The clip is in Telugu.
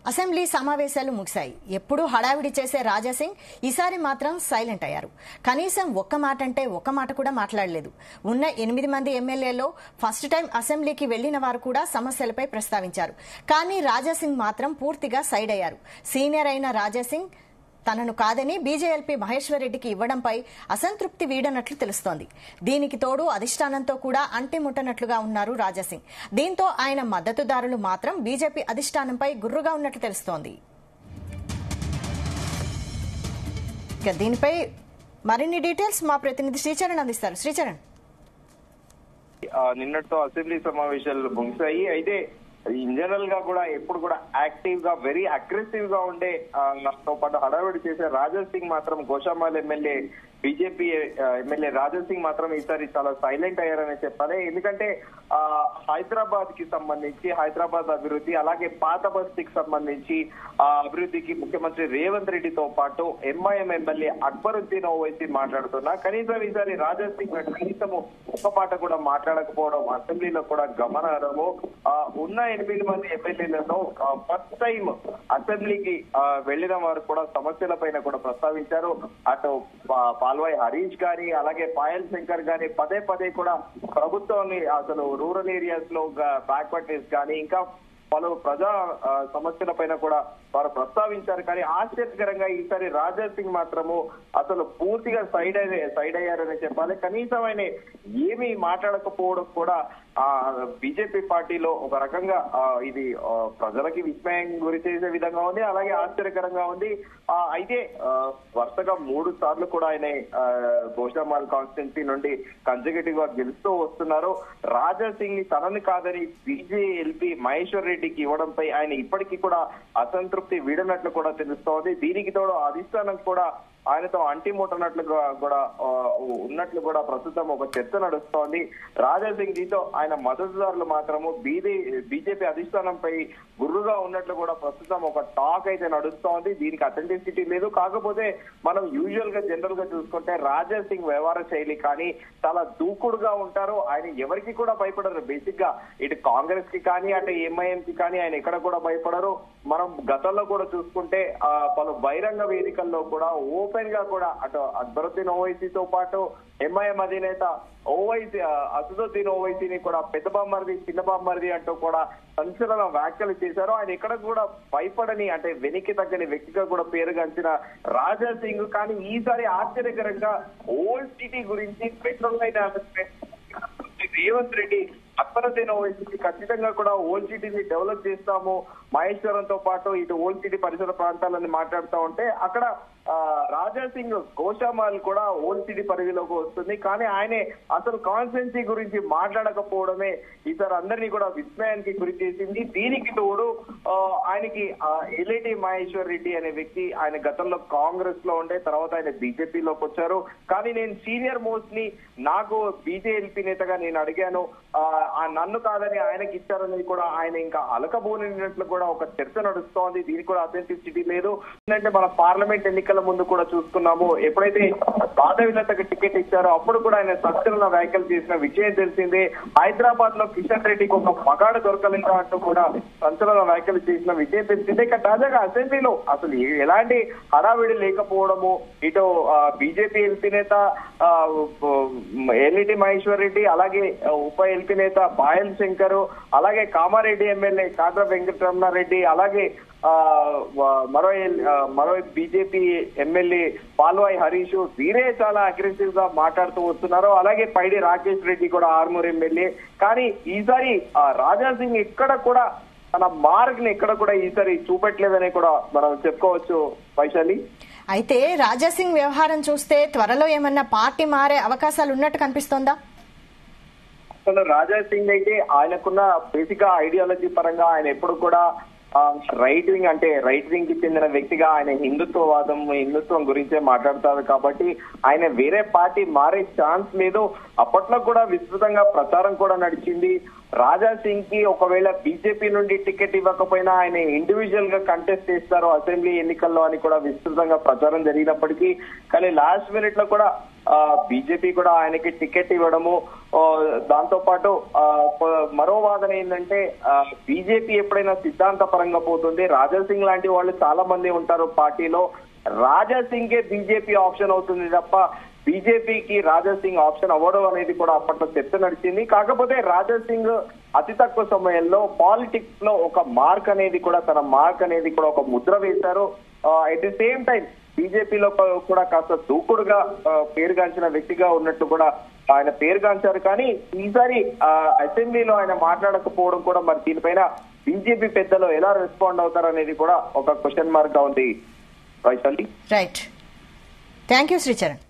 అసెంబ్లీ సమావేశాలు ముగిశాయి. ఎప్పుడూ హడావిడి చేసే రాజాసింగ్ ఈసారి మాత్రం సైలెంట్ అయ్యారు. కనీసం ఒక్క మాట అంటే ఒక్క మాట కూడా మాట్లాడలేదు. ఉన్న 8 మంది ఎమ్మెల్యేలో ఫస్ట్ టైం అసెంబ్లీకి వెళ్లిన వారు కూడా సమస్యలపై ప్రస్తావించారు. కానీ రాజాసింగ్ మాత్రం పూర్తిగా సైడ్ అయ్యారు. సీనియర్ అయిన రాజాసింగ్ తనను కాదని బీజేఎల్పీ మహేశ్వర్ రెడ్డికి ఇవ్వడంపై అసంతృప్తి వీడనట్లు తెలుస్తోంది. దీనికి తోడు అధిష్టానంతో కూడా అంటిముట్టనట్లుగా ఉన్నారు రాజాసింగ్. దీంతో ఆయన మద్దతుదారులు మాత్రం బీజేపీ అధిష్టానంపై గుర్రుగా ఉన్నట్లు తెలుస్తోంది. దీనిపై మరిన్ని డీటెయిల్స్ మా ప్రతినిధి శ్రీచరణ్ అందిస్తారు. శ్రీచరణ్, నిన్నటితో అసెంబ్లీ సమావేశాలు ముగిశాయి. అయితే ఇన్ జనరల్ గా కూడా ఎప్పుడు కూడా యాక్టివ్ గా వెరీ అగ్రెసివ్ గా ఉండే తో పాటు హడావిడి చేసే రాజాసింగ్ మాత్రం Goshamahal MLA BJP MLA Raja Singh మాత్రం ఈసారి చాలా సైలెంట్ అయ్యారని చెప్పాలి. ఎందుకంటే హైదరాబాద్ కి సంబంధించి హైదరాబాద్ అభివృద్ధి అలాగే పాత బస్తీకి సంబంధించి అభివృద్ధికి ముఖ్యమంత్రి రేవంత్ రెడ్డితో పాటు ఎంఐఎం ఎమ్మెల్యే అక్బరుద్దీన్ ఓవైసీ మాట్లాడుతున్నా కనీసం ఈసారి రాజాసింగ్ కనీసం ఒక్క పాట కూడా మాట్లాడకపోవడం అసెంబ్లీలో కూడా గమనార్హము. ఉన్న 8 మంది ఎమ్మెల్యేలలో ఫస్ట్ టైం అసెంబ్లీకి వెళ్లిన వారు కూడా సమస్యల పైన కూడా ప్రస్తావించారు. అటు పాల్వాయి హరీష్ గాని అలాగే పాయల్ శంకర్ గాని పదే కూడా ప్రభుత్వాన్ని అసలు రూరల్ ఏరియాస్ లో బ్యాక్వర్డ్నెస్ కానీ ఇంకా పలు ప్రజా సమస్యల పైన కూడా వారు ప్రస్తావించారు. కానీ ఆశ్చర్యకరంగా ఈసారి రాజాసింగ్ మాత్రము అసలు పూర్తిగా సైడ్ అయ్యారని చెప్పాలి. కనీసం ఆయన ఏమీ మాట్లాడకపోవడం కూడా బీజేపీ పార్టీలో ఒక రకంగా ఇది ప్రజలకి విస్మయం గురి చేసే విధంగా ఉంది, అలాగే ఆశ్చర్యకరంగా ఉంది. అయితే వరుసగా 3 సార్లు కూడా ఆయన గోషామాల్ కాన్స్టిట్యున్సీ నుండి కన్సిక్యూటివ్ గా గెలుస్తూ వస్తున్నారు. రాజాసింగ్ ని తనని కాదని బీజేఎల్పీ మహేశ్వర్ రెడ్డికి ఇవ్వడంపై ఆయన ఇప్పటికీ కూడా అసంతృప్తి వీడనట్లు కూడా తెలుస్తోంది. దీనికి తోడు అధిష్టానం కూడా ఆయనతో అంటిముట్టనట్లుగా కూడా ఉన్నట్లు కూడా ప్రస్తుతం ఒక చర్చ నడుస్తోంది. రాజాసింగ్ దీంతో ఆయన మద్దతుదారులు మాత్రము బీజేపీ అధిష్టానంపై గుర్రుగా ఉన్నట్లు కూడా ప్రస్తుతం ఒక టాక్ అయితే నడుస్తోంది. దీనికి అథెంటిసిటీ లేదు. కాకపోతే మనం యూజువల్ గా జనరల్ గా చూసుకుంటే రాజాసింగ్ వ్యవహార శైలి కానీ చాలా దూకుడుగా ఉంటారు. ఆయన ఎవరికి కూడా భయపడరు. బేసిక్ గా ఇటు కాంగ్రెస్ కి కానీ అటు ఎంఐఎం కి కానీ ఆయన ఎక్కడ కూడా భయపడరు. మనం గతంలో కూడా చూసుకుంటే పలు బహిరంగ వేదికల్లో కూడా ఓపెన్ గా కూడా అటు అక్బరుద్దీన్ ఓవైసీతో పాటు ఎంఐఎం అధినేత ఓవైసీ అసదుద్దీన్ ఓవైసీని కూడా పెద్ద బామ్మర్ది చిన్న బామ్మర్ది అంటూ కూడా సంచలన వ్యాఖ్యలు చేశారు. ఆయన ఎక్కడ కూడా భయపడని అంటే వెనక్కి తగ్గని వ్యక్తిగా కూడా పేరుగాంచిన రాజాసింగ్ కానీ ఈసారి ఆశ్చర్యకరంగా ఓల్డ్ సిటీ గురించి పెట్రోల్ రేవంత్ రెడ్డి అక్బరుద్దీన్ ఓవైసీకి ఖచ్చితంగా కూడా ఓల్డ్ సిటీని డెవలప్ చేస్తాము మహేశ్వరంతో పాటు ఇటు ఓల్డ్ సిటీ పరిసర ప్రాంతాలని మాట్లాడుతూ ఉంటే అక్కడ రాజాసింగ్ గోషామాల్ కూడా ఓల్డ్ సిటీ పరిధిలోకి వస్తుంది. కానీ ఆయనే అసలు కాన్స్టిట్యున్సీ గురించి మాట్లాడకపోవడమే ఈసారి అందరినీ కూడా విస్మయానికి గురి చేసింది. దీనికి తోడు ఆయనకి ఎల్ఐటి మహేశ్వర్ రెడ్డి అనే వ్యక్తి ఆయన గతంలో కాంగ్రెస్ లో ఉండే తర్వాత ఆయన బీజేపీలోకి వచ్చారు. కానీ నేను సీనియర్ మోస్ట్ ని నాకు బీజేఎల్పీ నేతగా నేను అడిగాను, నన్ను కాదని ఆయనకి ఇచ్చారనేది కూడా ఆయన ఇంకా అలకబోనినట్లు కూడా ఒక చర్చ నడుస్తోంది. దీనికి కూడా అథెంటిసిటీ లేదు. ఎందుకంటే మన పార్లమెంట్ ఎన్నికల ముందు కూడా చూసుకున్నాము, ఎప్పుడైతే మాధవిలతకు టికెట్ ఇచ్చారో అప్పుడు కూడా ఆయన సంచలన వ్యాఖ్యలు చేసిన విషయం తెలిసిందే. హైదరాబాద్ లో కిషన్ రెడ్డికి ఒక మగాడు దొరకలేదా అంటూ కూడా సంచలన వ్యాఖ్యలు చేసిన విషయం తెలిసిందే. ఇక తాజాగా అసెంబ్లీలో అసలు ఎలాంటి హడావిడి లేకపోవడము, ఇటు బీజేపీ ఎంపీ నేత ఎల్ఈటి మహేశ్వర్ రెడ్డి అలాగే ఉప ఎంపీ నేత పాయల్ శంకర్ అలాగే కామారెడ్డి ఎమ్మెల్యే కాట్ర వెంకటరమణారెడ్డి అలాగే మరో బీజేపీ ఎమ్మెల్యే పాల్వాయి హరీష్ వీరే చాలా అగ్రెసివ్ గా మాట్లాడుతూ వస్తున్నారు. అలాగే పైడి రాకేష్ రెడ్డి కూడా ఆర్మూర్ ఎమ్మెల్యే. కానీ ఈసారి రాజాసింగ్ ఎక్కడ కూడా తన మార్క్ ని ఎక్కడ కూడా ఈసారి చూపెట్టలేదని కూడా మనం చెప్పుకోవచ్చు వైశాలి. అయితే రాజాసింగ్ వ్యవహారం చూస్తే త్వరలో ఏమన్నా పార్టీ మారే అవకాశాలు ఉన్నట్టు కనిపిస్తోందా? అసలు రాజాసింగ్ అయితే ఆయనకున్న బేసిక్ గా ఐడియాలజీ పరంగా ఆయన ఎప్పుడు కూడా రైట్ వింగ్ కి చెందిన వ్యక్తిగా ఆయన హిందుత్వం గురించే మాట్లాడతారు. కాబట్టి ఆయన వేరే పార్టీ మారే ఛాన్స్ లేదు. అప్పట్లో కూడా విస్తృతంగా ప్రచారం కూడా నడిచింది. రాజాసింగ్ కి ఒకవేళ బీజేపీ నుండి టికెట్ ఇవ్వకపోయినా ఆయన ఇండివిజువల్ గా కంటెస్ట్ చేస్తారు అసెంబ్లీ ఎన్నికల్లో అని కూడా విస్తృతంగా ప్రచారం జరిగినప్పటికీ కానీ లాస్ట్ మినిట్ లో కూడా బీజేపీ కూడా ఆయనకి టికెట్ ఇవ్వడము, దాంతో పాటు మరో వాదన ఏంటంటే బీజేపీ ఎప్పుడైనా సిద్ధాంత పరంగా పోతుంది, రాజా సింగ్ లాంటి వాళ్ళు చాలా మంది ఉంటారు పార్టీలో, రాజా సింగ్ బీజేపీ ఆప్షన్ అవుతుంది తప్ప బీజేపీకి రాజా సింగ్ ఆప్షన్ అవ్వడం అనేది కూడా అప్పట్లో చర్చ నడిచింది. కాకపోతే రాజా సింగ్ అతి తక్కువ సమయంలో పాలిటిక్స్ లో ఒక మార్క్ అనేది కూడా, తన మార్క్ అనేది కూడా ఒక ముద్ర వేశారు. అట్ ది సేమ్ టైం బీజేపీలో కూడా కాస్త దూకుడుగా పేరుగాంచిన వ్యక్తిగా ఉన్నట్టు కూడా ఆయన పేరుగాంచారు. కానీ ఈసారి అసెంబ్లీలో ఆయన మాట్లాడకపోవడం కూడా మరి దీనిపైన బీజేపీ పెద్దలు ఎలా రెస్పాండ్ అవుతారు అనేది కూడా ఒక క్వశ్చన్ మార్క్ గా ఉంది. Right, thank you Sricharan.